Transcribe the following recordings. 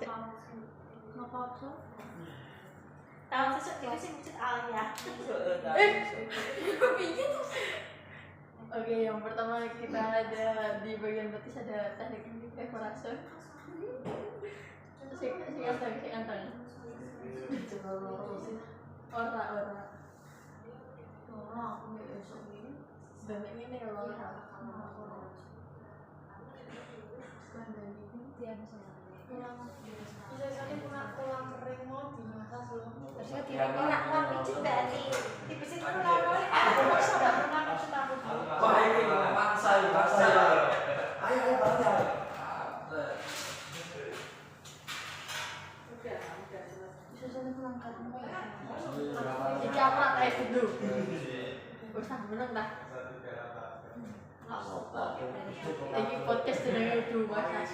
Ngapa? Tahu sesuk dhewe sing wujud alia. Oke, yang pertama kita ada di bagian betis ada teknik evaporasi. Sing anteng. Ora. Aku nek esuk iki. Banyak ngene kalau pulang ring mau dimasak belum? Terus orang pijit bali. Dipisit kan ora aku maksa gak pernah maksud aku. Wah ini maksa. Ayo balik. Udah. Bisa saya pulang kamu ya. Jadi apa kayak gitu? Usah menang dah. Lagi podcast dengan itu bahas.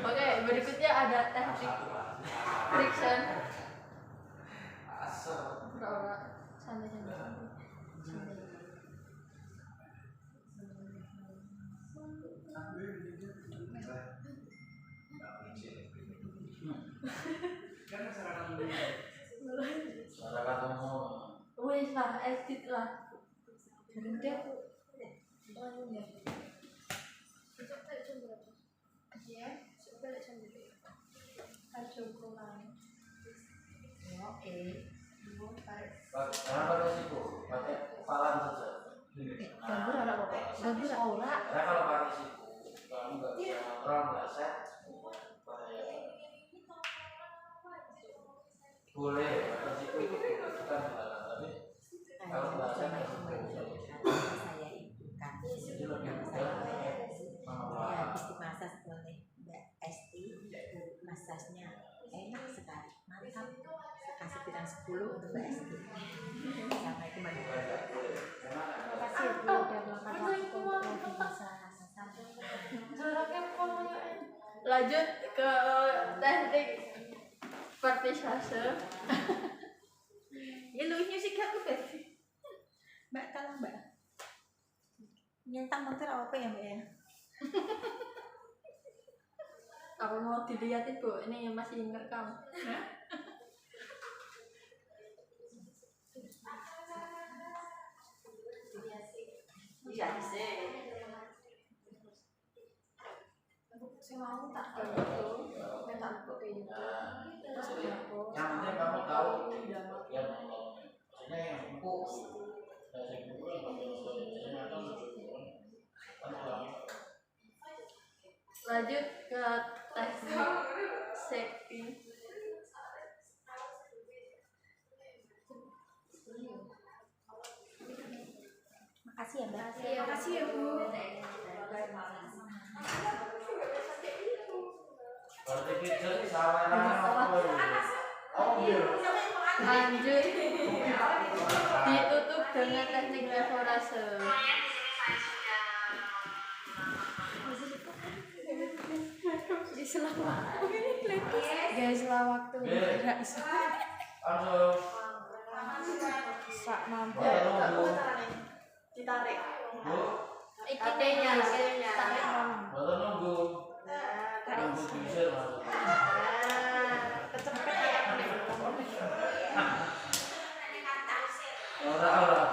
Oke, berikutnya ada teknik friction. Berapa? Santai. Masyarakat umum. Wes lah, edit lah. Nanti aku Karena pada situ pakai kepalan saja. gambur ada apa? Gambur ora. Karena kalau pakai situ kamu nggak bisa ngontrol, nggak set. Boleh pakai situ itu bukan jalan, tapi kalau nggak set nggak bisa. Saya ibukan yang saya habis dimasak oleh Mbak Esti, masasnya enak sekali, mantap. Kasih bintang 10 untuk Mbak Esti. Sampai kembali. Terima kasih Bu udah makan waktu untuk bisa sampai. Lanjut ke teknik partisase. Ya lu ini sih aku deh. Mbak, tolong Mbak. Nyentang montir apa ya Mbak ya? Aku mau dilihatin Bu, ini masih ngerekam. Iya sih. Saya mau tak gitu, minta aku kayak gitu. Terus aku. Yang penting kamu tahu yang maksudnya yang empuk. Yang Lanjut ke teknik shaping. Makasih ya Mbak. Makasih ya Bu. Berarti kita saweran Lanjut ditutup dengan teknik evaporasi. Di selama guys setelah waktu enggak bisa langsung sak mampu Ditarik. Bu, Ikatnya tarik. baru nunggu nunggu bisa Kecepet ya. orang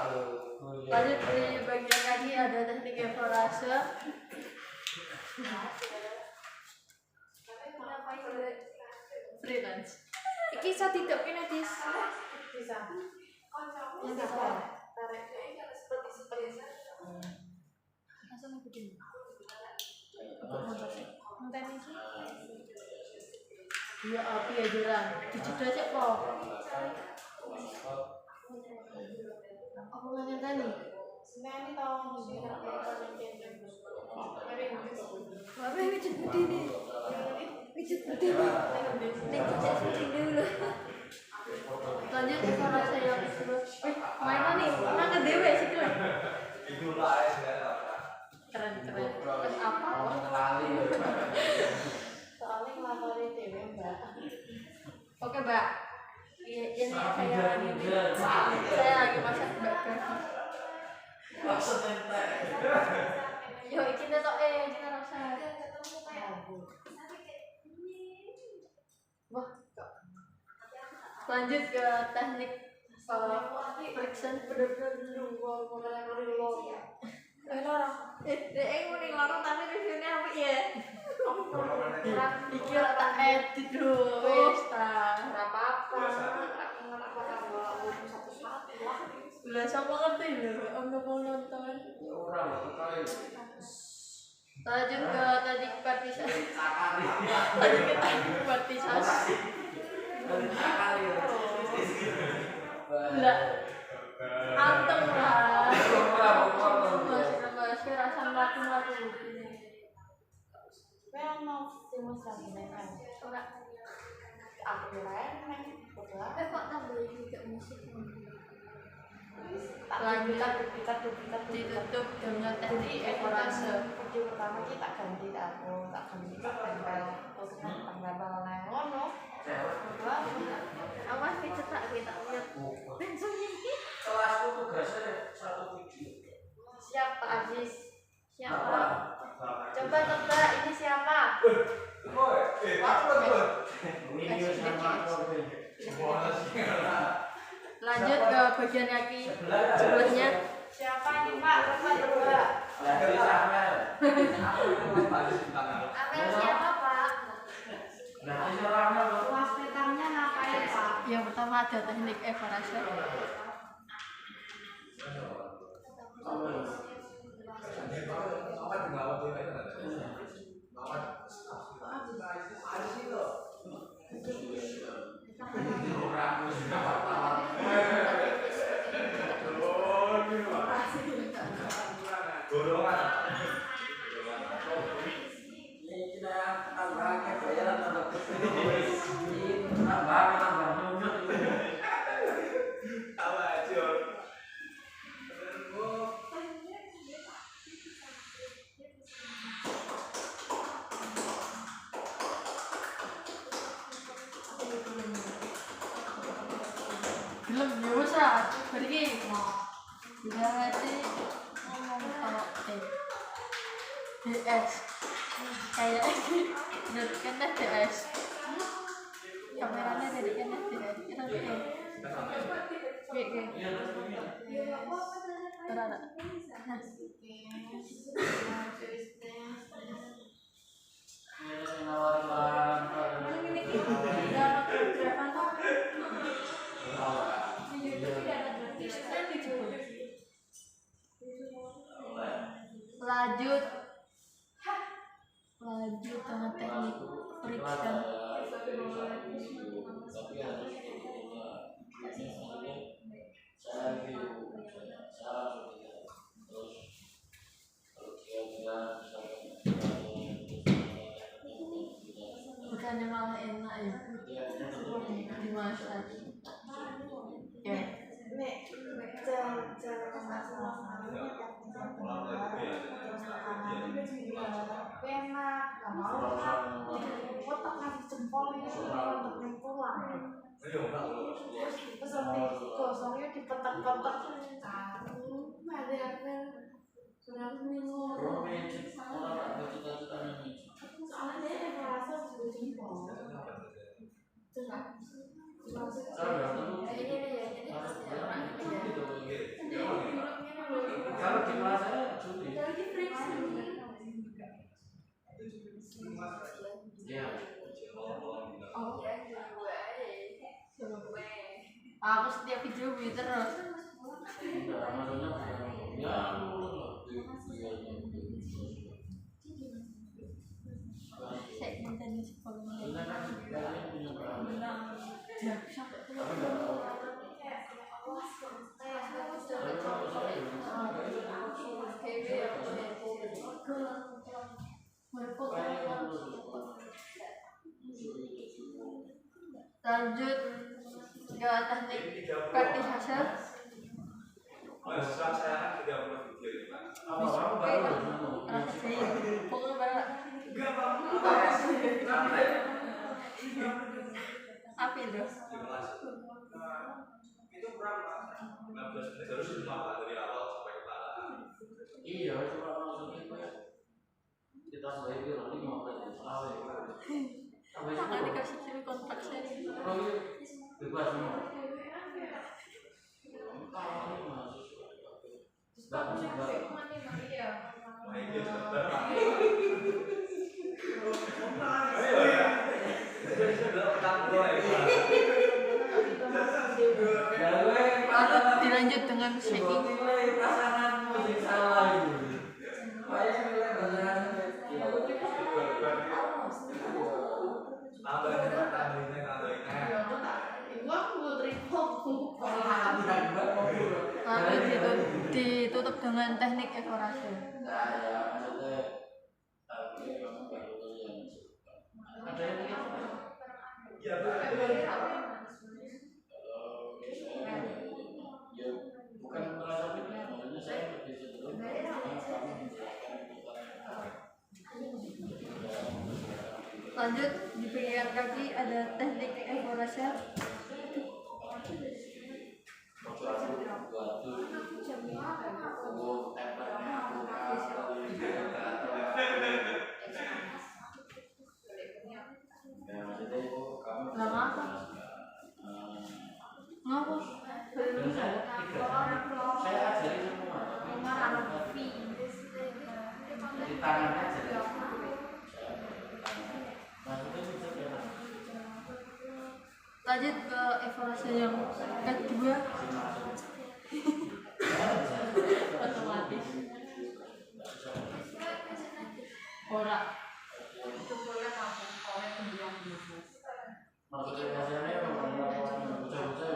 Lanjut di bagian lagi ada teknik evaporasi. Freelance. iki iso didokne Dis Bisa. yang bisa Tarik. Seperti. langsung ngikutin Ngenteni sih. Iya api ya jalan. Dijedot cek po. Apa ngenteni? Ngenteni to sing Bapak wujud budi nih wujud budi nih cek syuting dulu lanjut evaluasi yang kedua. Mainan nih, mana ke dewe sih tuh. Keren. Terus apa? Soalnya ngelapori dewe Mbak. Oke Mbak. Ini saya lagi masak burger. langsung nempel. Yo iki tok kita rasa. Wah, lanjut ke teknik friction. Bener-bener dulu mulai loro. Mending lorong tapi reviewnya apa ya? Iki ora tak edit lho, wis ta. Ora apa-apa. Aku ngelak kalau satu-satu lah. Lah sama ngerti lho, om mau nonton. Orang kali. Lanjut ke teknik partisasi. Lanjut ke teknik partisasi. Lah, anteng lah. Masih rasa melaku-melaku. Memang timus lagi kan. Ora. Aku kirain udah. Kok tambah juga musik. Lanjutan Ditutup dengan teknik ekorase. Video pertama kita ganti aku tak tempel tempel ngono. Awas dicetak kita lihat. Bensinnya iki. Kelasku tugasnya satu video. Siap Pak Aziz. Siapa? Coba tebak ini siapa? Lanjut ke bagian kaki sebelahnya. Siapa ini Pak? Coba tebak. Amel siapa Pak? Luas petangnya ngapain Pak? Yang pertama ada teknik ekorase. Belum ya wis ah, pergi. Udah sih ngomong kalau DS kayak dari kena DS kameranya dari kena DS kita kayak terada lanjut dengan teknik friction. Bukannya malah enak ya dimasak. Oke. Enak, gak mau kan? Otak ngasih jempol ini untuk tulang. Terus nanti gosongnya dipetek-petek. Ada sudah bingung. Soalnya dia merasa sudah jempol. Kalau di kelas saya cuti. Iya. Aku setiap video terus. Saya minta sekolah. Lanjut ke teknik partisasi. Apa itu? Itu berapa? 16 menit harus dari awal sampai kepala. Iya, cuma maksudnya kita sebagai 5 menit. Jangan dikasih kiri kontrak. bebas semua. Bagus banget. Lalu dilanjut dengan shaking. Pasanganmu yang salah itu. Lalu ditutup dengan teknik evaporasi. Bukan merasa benar, maksudnya saya lebih cenderung Lanjut di pinggiran kaki ada teknik evaporasi. Ngapa? saya ajari semua di tangan aja Lanjut ke evaluasi yang kedua. Otomatis. Ora. Itu boleh langsung oleh penjual bisnis. maksudnya hasilnya bocah-bocah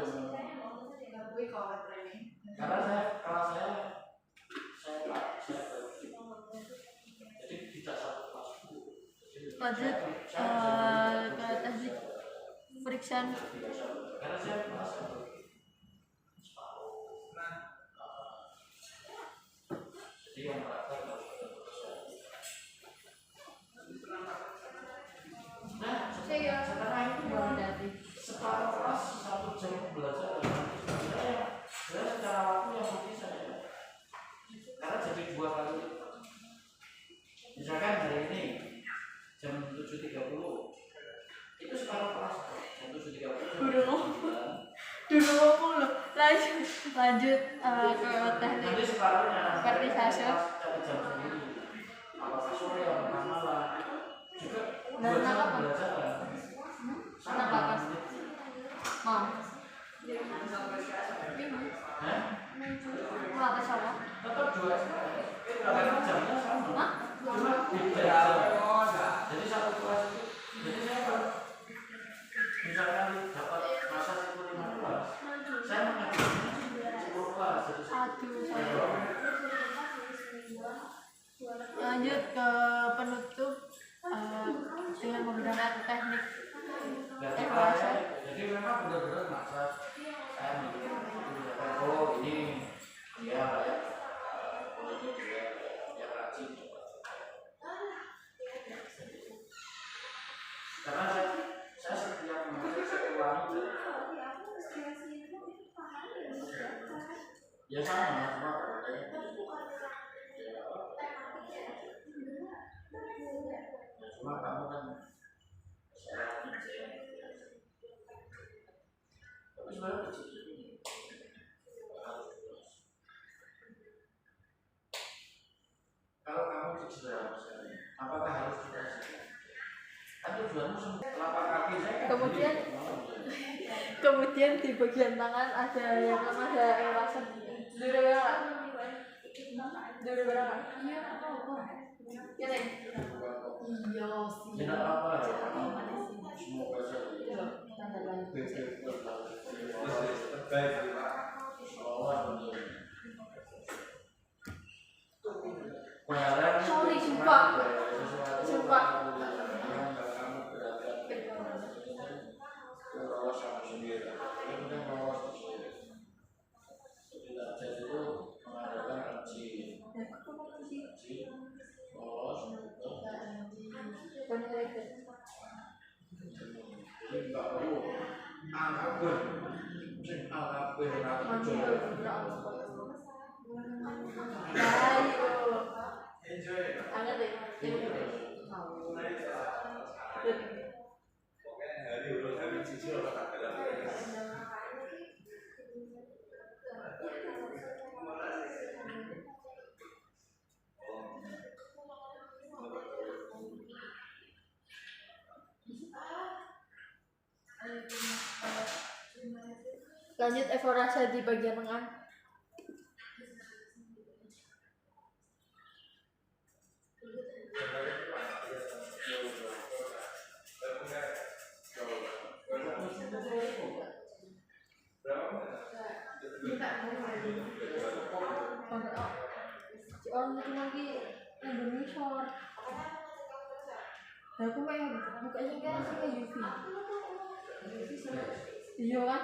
karena kalau saya jadi tidak satu kelas. Lanjut ke teknik friction. Karena saya merasa jadi yang merata sekarang itu separuh kelas 1 jam belajar saya secara waktu yang mungkin saya karena jadi 2 kali misalkan hari ini jam 7.30 itu separuh kelas jam 7.30 dulu lanjut ke teknik nanti separuhnya vertisase. cari jam sendiri apakah sore apakah malam juga 2 jam belajar Kenapa? Mau? Mau atas apa? tetap 2 karena jamnya sama. Cuma beda. Jadi satu kelas itu, jadi saya misalkan dapat masa 15 kelas, saya mengajarnya 10 kelas. Lanjut ke penutup dengan menggunakan teknik evaluasi. Jadi memang benar-benar masa saya mikir, oh ini dia ya, ini dia rajin. Karena saya setiap mengajar saya ulangi ya sama cuma kamu kan tapi sebenarnya kalau kamu cedera misalnya, apakah harus dikasih? Kan tujuanmu telapak kaki saya. Kemudian di bagian tangan ada yang namanya elasan. Dulu berapa? Iya apa? Ya nih. Iya sih. Tidak apa ya. Semoga saja. Sorry, sumpah. Lanjut evaluasi di bagian tengah. Orang itu lagi Indonesia. Aku main bukanya kan sih UV. Iya kan?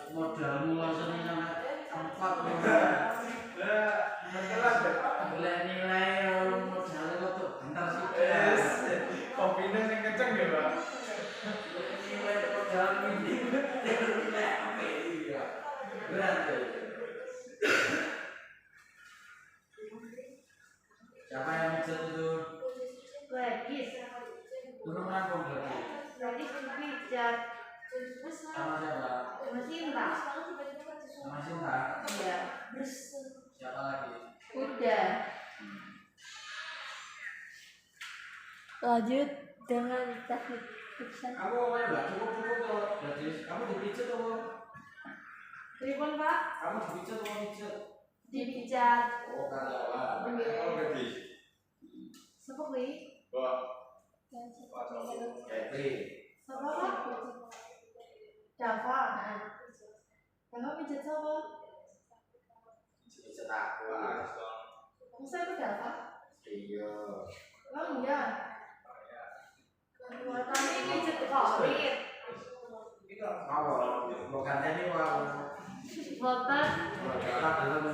Modal mulai seni sampai 4 nilai modalnya tuh antar sih. Kopinya yang kenceng ya, Pak. Nilai modal ini nilai apa ya? Berat. Siapa yang mijet itu? Legis. Dulu merangkum berarti. Legis pijat. Sama siapa? Sama Sinta. Sama Sinta. Iya. Siapa lagi? Udah. Lanjut dengan teknik fiction. Aku pokoknya nggak cukup tuh. Berarti kamu dipijet tuh. Ribon Pak? Kamu dipijet tuh pijet. Dipijat. Oh karyawan. Oh, gede. Siapa kuwi? Pak. Catherine. Siapa Pak? Dava. Dava pijat siapa? Pijet aku. Masa itu Dava? Iya. Oh iya. Tadi pijat Korit. Mau bukan ini mau. Boten. Kakak belum.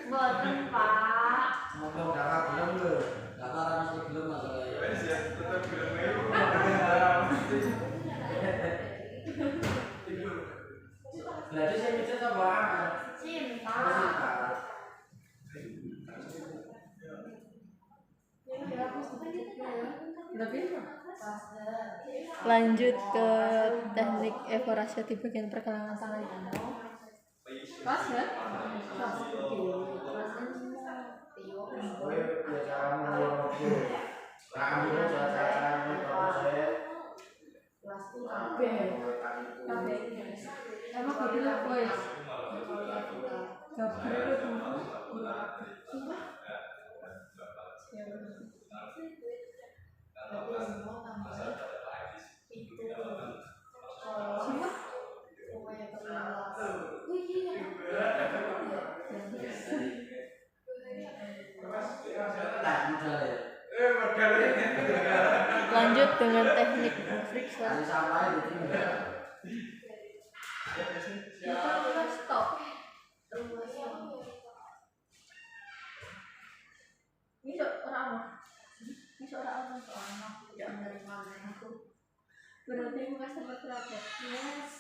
Boten Pak. Mau kakak belum loh. Kakak masih belum masalahnya. Wes ya, tetap film Berarti saya pijet apa? Cinta. Lanjut ke teknik evaluasi di bagian pergelangan tangan. Pas ya? Oh ya cara ngomong itu. Ambil cara proses. Emang gak bilang boys. Gak Lanjut dengan teknik friction. Kita stop. Ini orang tidak menerima aku. Berarti bukan sahabat terakhir. Yes.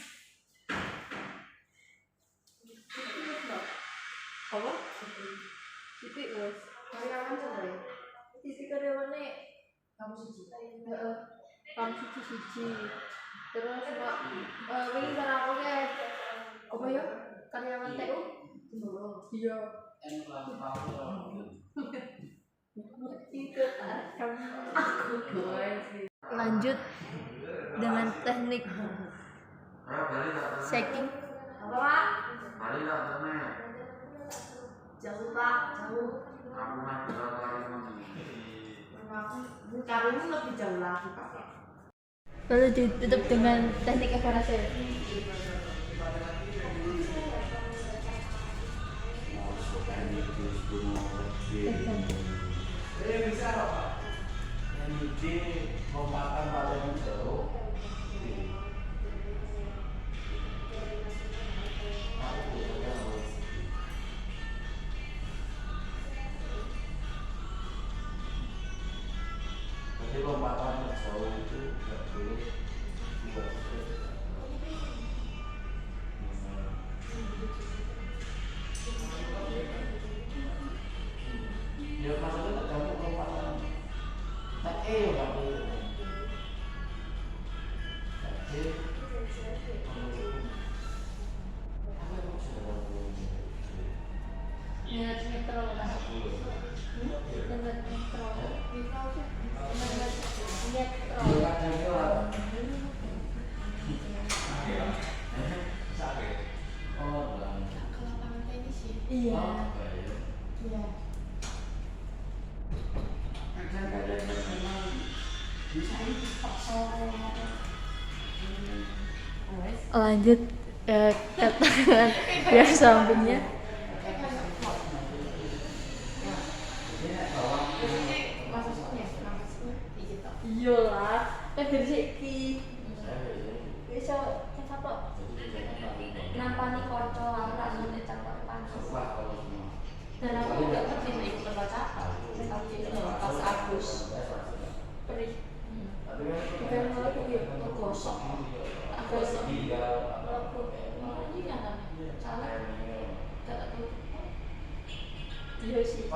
Apa? Titik wes. Karyawan sebenarnya. Titik karyawannya kamu siji. Kamu siji. Terus pak, ini cara aku kayak apa ya? Karyawan TU. Iya. Lanjut dengan teknik shaking. Apa Pak? Jauh Pak, jauh. Karungnya lebih jauh lagi Pak. Lalu ditutup dengan teknik evaluasi. Bisa apa? Yang ini lompatan paling jauh. Jadi lompatan jauh itu nggak boleh buat ya maksudnya tergantung lompatan. Tak ya nggak boleh. Lanjut ke tangan biar sampingnya. Iya lah, kan dari siki. Bisa apa? Nampani kocok rasanya cakap panas. Dan aku juga kecil ikut membaca. Pas Agus. Perih. Bukan malah aku ya, gosok. Gosok. Aku ini yang salah. Tak tahu. Iya sih.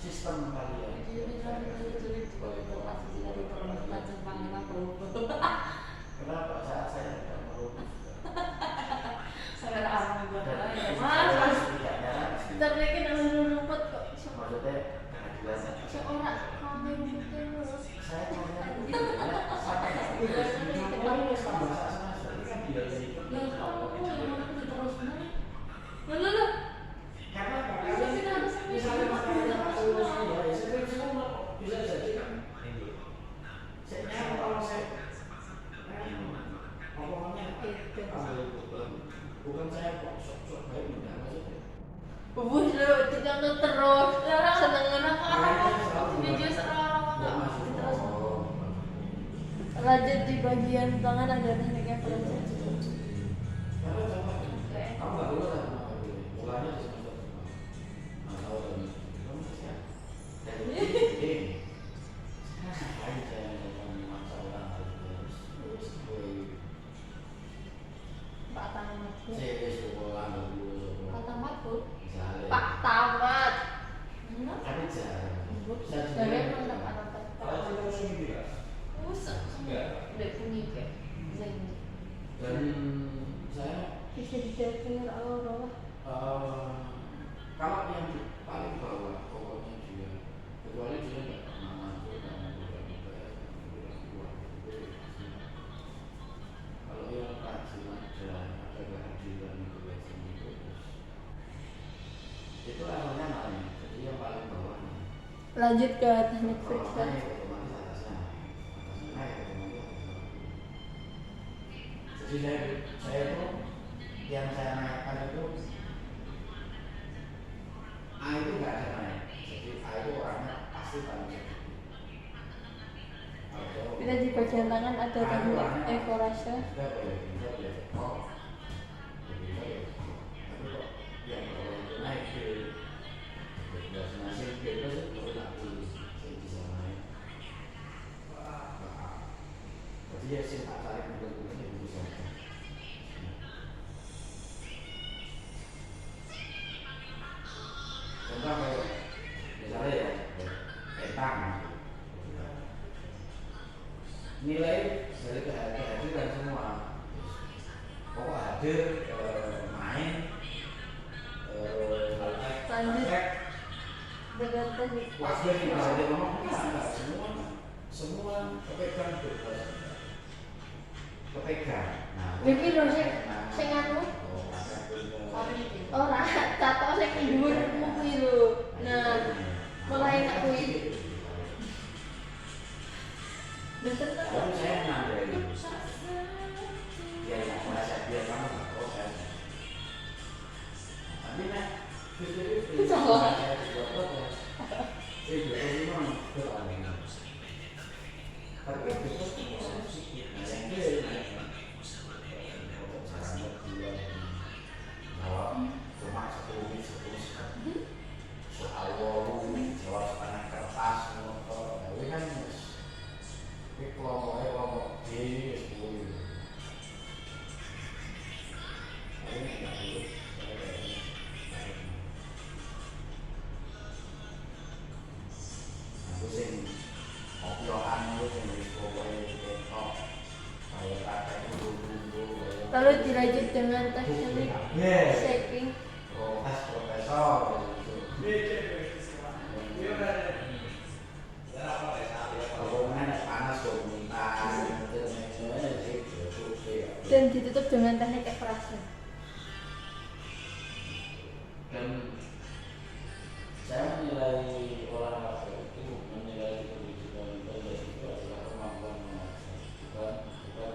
Sistem kalian. Kenapa saat saya tidak merubah? Saudara arang gue adalah ya mas. Ntar lagi dalam rumput kok. Maksudnya kehadiran Seorang kami rumputnya. saya bukan saya kok sok-sok baik enggak maksudnya. Bubus lu ditonton terus. Orang seneng orang video orang terus. Lanjut di bagian tangan ada tekniknya proses. Kamu nggak dulu lah, mulanya di semester nggak tahu lagi. Kamu siapa? Dari ini. Ngapain saya melakukan masalah terus Pak Tamat. saya sekolah dulu. Pak Tamat tuh. Misalnya. Pak Tamat. Tapi jarang. Dari mana anak Kalau kita musim gitu ya? Usah. Enggak. Udah punya kayak Zain. Dan saya Bisa didengar Allah. kalau yang paling bawah pokoknya dia kecuali dia nggak pernah masuk dalam beberapa kalau yang rajin ada kehadiran itu biasanya itu levelnya naik jadi yang paling bawah Lanjut ke teknik kalau friction. naik otomatis atasnya naik otomatis jadi saya itu yang saya naikkan itu A itu nggak ada naik, jadi A itu orangnya pasti paling sedikit. Kita di bagian tangan ada teknik ekorase. Kita boleh bisa kok, tapi kok yang bawah itu naik ke masing bebas itu lagi saya bisa naik. Jadi ya sih tak tarik bukan itu bisa. Contoh kayak misalnya ya tentang nilai dari kehadiran semua pokok hadir main Lanjut dengan teknik wajar di bisa dia ngomong enggak semua kepegang bebas kepegang Iki lho sing anu. Ora tato sing dhuwurmu kuwi lho. Nah, mulai enak kuwi. Betul tak? lalu saya menandai ya merasa dia kamu nggak proses tapi nah saya juga protes saya juga memang beralih tapi betul sedikit nah yang dia jawab cuma 10 menit 10 sekali soal volume jawab setengah kertas ini kan ini kelompok D 10 ini nggak dulu aku sih opiokan itu yang pokoknya ketok kalau kakek itu Lalu dilanjut dengan teknik shaking. profesor panas Dan ditutup dengan teknik ekorase. Dan saya menilai olahraga itu, menilai pendidikan itu adalah kemampuan mengajar, bukan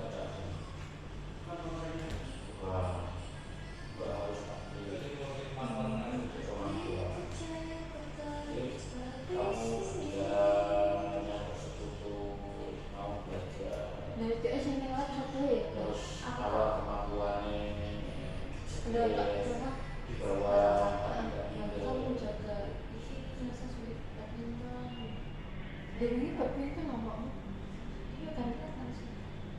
keterampilan. Bukan harus aktif, kemampuan. Kamu tidak hanya tersebut mau belajar. Dari itu SMP kelas 1 ya? Terus kalau kemampuannya Ada tak coba? di bawah Kamu jaga masa sulit badminton. Dan ini badminton nama ini kan sih.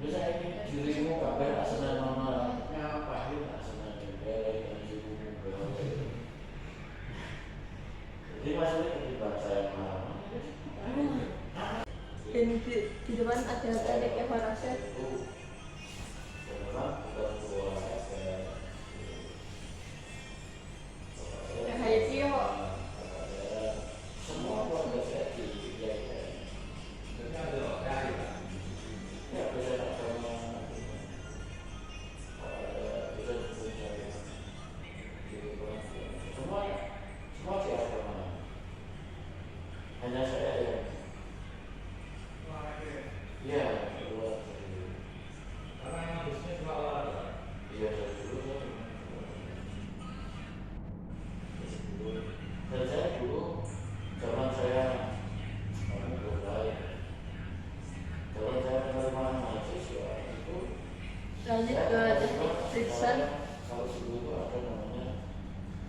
bisa ini dirimu kabar asal nomor ngapain asal dari dirimu berapa jadi maksudnya ketika saya malam Dan di depan ada teknik evaluasi. itu memang bukan olahraga. Kayak Tio. Semua keluarga saya dibiayakan. Ya bisa sama bisa punya semua siapa hanya saya yang iya keluar Karena emang bisnis cuma olahraga. iya dari dulu dan saya dulu zaman saya belum baik zaman saya penerimaan mahasiswa itu Lanjut ke teknik Frickson. kalau dulu itu ada namanya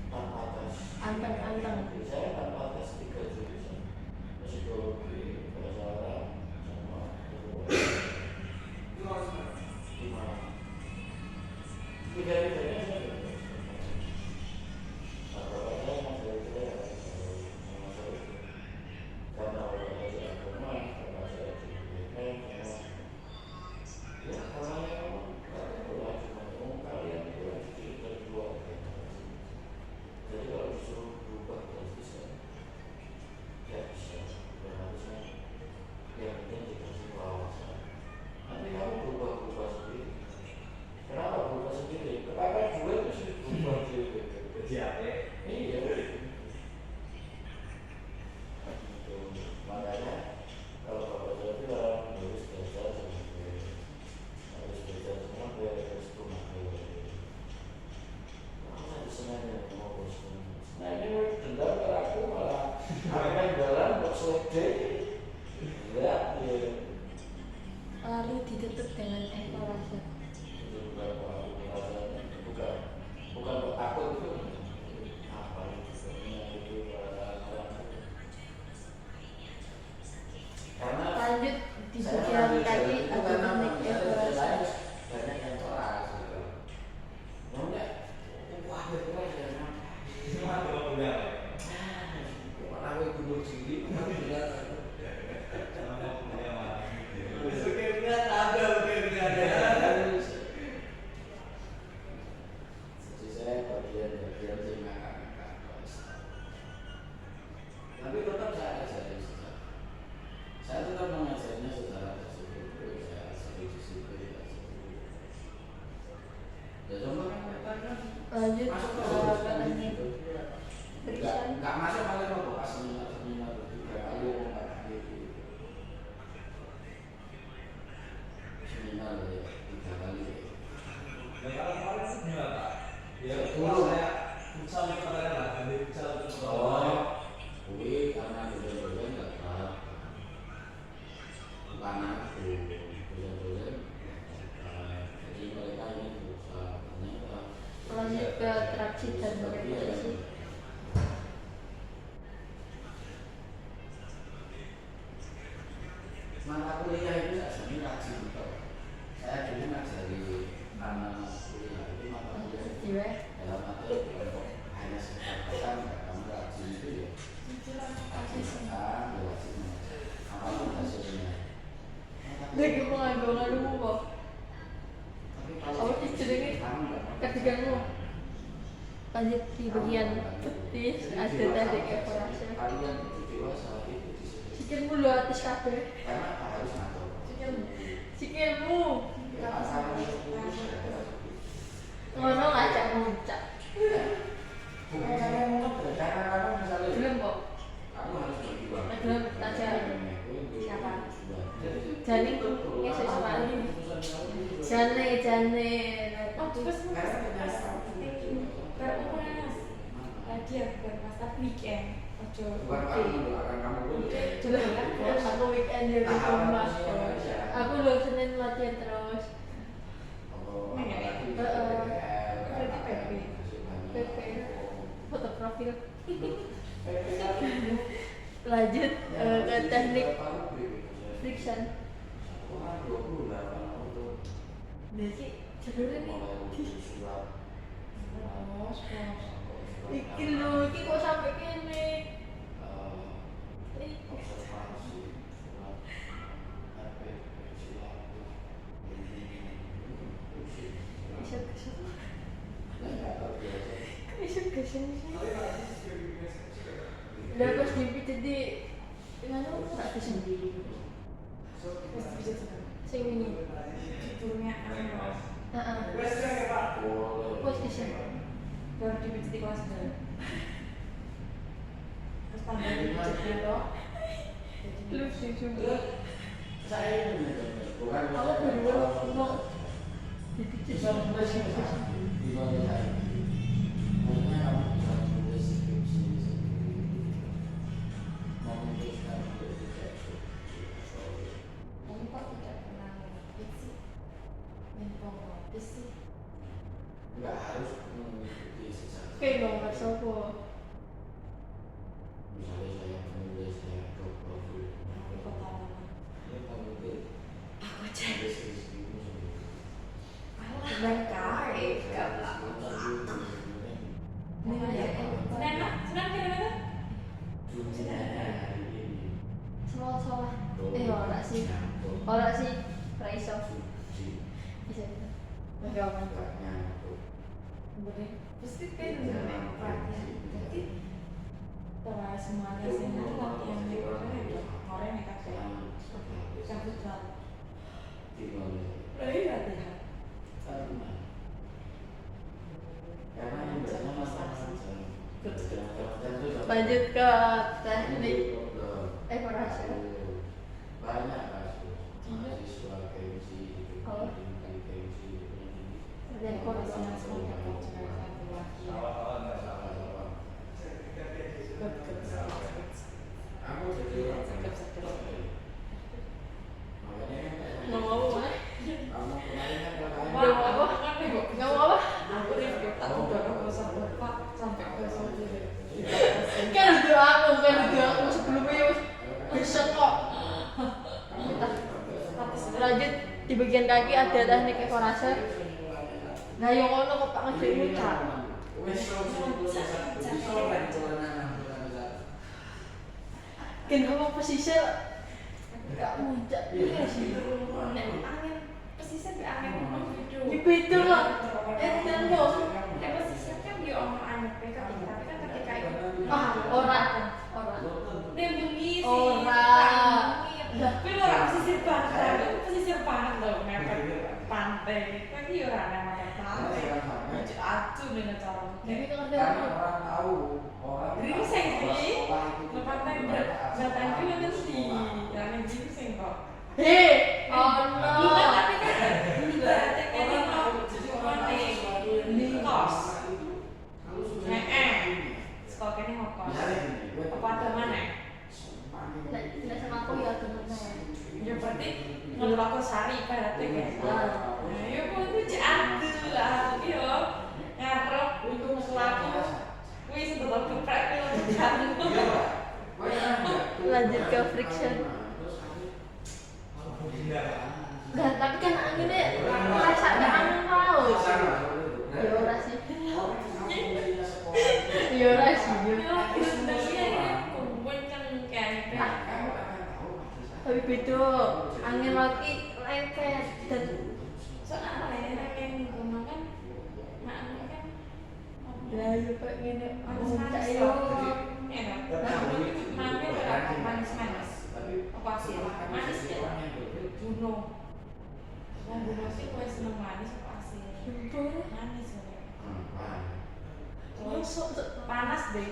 tanpa tes Anteng-anteng. jadi saya tanpa tes 3 jurusan psikologi bahasa Arab sama Itu harus gimana tiga-tiganya saya apa saya masih saya karena olahraga agama karena saya diberikan ya karena memang kalian cuma kalian itu diri dari keluarga jadi kalau disuruh berubah drastis kan ya bisa dan harusnya yang penting dikasih wawasan nanti kamu berubah sendiri kenapa berubah sendiri? Kenapa gue mesti berubah sendiri? jadi apa? Iya gitu. Makanya kalau bapak saya bilang harus belajar sama gue harus belajar sama gue harus rumah gue masa di Senin mau bosan nah ini dendam ke aku malah aku main jalan kok selesai lihat ya Lalu ditutup dengan evaluasi. itu bukan aku merasa bukan takut itu apa itu karena Lanjut di saya bagian mengambil kaki jalan itu ada karena teknik mengambil evaluasi. jalan banyak yang keras gitu. Namanya wah betul ya. Cuma cuma udah. Mana gue gunung tinggi, kan berat. Sama punya malah. Mungkin ada. Jadi saya bagian sing ngakak-ngakak. Tapi tetap saya ajari secara. Saya tetap mengajarnya secara terstruktur, saya ajari disiplin. Ya contoh kan Lanjut masuk ke ke teknik Frickson. nggak masuk paling mau pas seminar 3 kali mau 4 kali seminar ya 3 kali Dan kalau kemarin itu gimana Pak? Ya Dulu. saya futsal itu katanya lah, jadi futsal itu kui karena dosen-dosen nggak tahu bukan aku dosen-dosen jadi mereka ini berusaha ternyata Lanjut ke traksi dan repetisi. mata kuliah itu sebenarnya rajin betul. Saya dulu ngajari anak kuliah itu mata kuliah itu Jiwa. dalam arti bukan hanya sekedar pesan kamu rajin itu ya rajin pesan ya rajin apapun hasilnya. Lagi pengagum-agum kok. Tapi Oh, jenenge ketigamu. Lanjut di bagian betis ada teknik evaluasi. kalian itu dewasa itu disiplin Sikilmu lu atas kabeh. karena harus ngatur. Sikilmu. Ya asal itu Ngono ngajak muncak. bukan Lagi ya bukan pas tapi weekend. Ojo. Jelas kan bos, aku weekend ya di rumah bos. Aku lo Senin latihan terus. Berarti PP foto profil. Lanjut ke teknik friction. Jadi sebenarnya nih. Iki lho, iki kok sampai kene. Udah pas dipijit di nganu ora bisa sendiri. Sing ini. turunnya anu. Heeh. Posisi. Baru dipijit di kelas 9. Terus tambah dipijitnya toh. Lucu juga. Saya ini Aku berdua ngomong dipijit sama posisi. Kamu kok tidak pernah ngepit sih? Mentok ngepit sih? nggak harus mengikuti secara Kayak nomor sopo. misalnya saya menulis saya ke profil Aku kota mana? ini mengikuti Aku cek. deskripsimu sendiri. Dan kae, gablak. Senang kira-kira? Salah. Ora sih. Ora sih. Raiso. Bisa. Enggak mantap. Kemudian pasti kan perhatian. Jadi setelah semuanya senang latihan di orang yang kata cabut jalan. Lagi latihan. Lanjut ke teknik evaluasi. Banyak kasus mahasiswa KMC Dan koordinasi. aku jadi Ngomong apa? kamu kemarin kan Ngomong apa? Ngomong apa? Aku review tak dorong ke Pak sampai ke Saudi. Kan udah aku sebelumnya bisa kok. Lanjut di bagian kaki ada teknik evaluasi. Nah yang ono kok Pak ngejek ngucap. Kan kamu pesisir gak muncak iya sih. Angin pesisir be angin ngomong gitu. Di beda lah. Dan bos. Pesisir kan dia omong aneh ketika tapi kan ketika itu Ora. dia bengi sih. Ora. Tapi lo orang pesisir pantai, itu pesisir pantai loh, mepet pantai. Tapi orang yang mepet pantai. Acu dengan cara Jadi mungkin. kan karena ada orang tahu orang Jadi sing sih, lo pantai bertanju kan sih, yang gitu sing kok. Hei, oh Bukan no. tapi kan ibaratnya kan ini mau di kos. Stok ini mau kos. Apa ada mana? Tidak sama aku ya temennya. Ya berarti menurut aku sari ibaratnya kayak nah ya kok itu jadul lah yo ngarep untuk selaku wih sebetulnya geprek itu jadul Lanjut ke friction. Nah, tapi kan anginnya rasa ada angin paus. Ya ora sih. Ya ora sih. ya terus dia ini kenceng kayak Tapi beda. Angin lagi lengket dan soalnya lainnya yang ngomong kan makanya kan lah ya kayak gini. manis-manis Yo. ya kan manis manis-manis apa sih manis ya bunuh bunuh sih gue seneng manis apa sih manis ya Masuk panas deh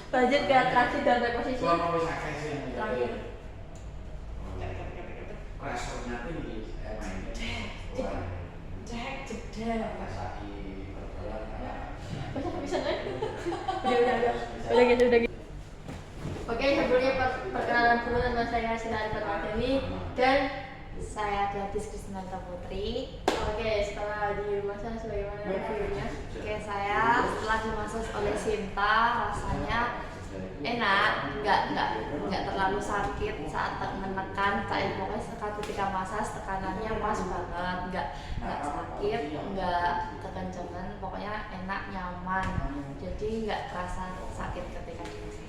lanjut ke atraksi dan reposisi. Terakhir. Responnya tinggi, cek jeda Bisa nggak? Udah gitu. Oke, sebelumnya perkenalan dulu, nama saya Sinari Fatmawati dan saya Gladys Krisnanta Putri. Oke, setelah dimasak sebagaimana reviewnya. Oke, saya setelah dimasak oleh Sinta, rasanya enak, nggak terlalu sakit saat menekan. Pokoknya ketika massage tekanannya pas banget, nggak sakit, nggak kekencangan, pokoknya enak, nyaman. Jadi nggak kerasa sakit ketika dimasak.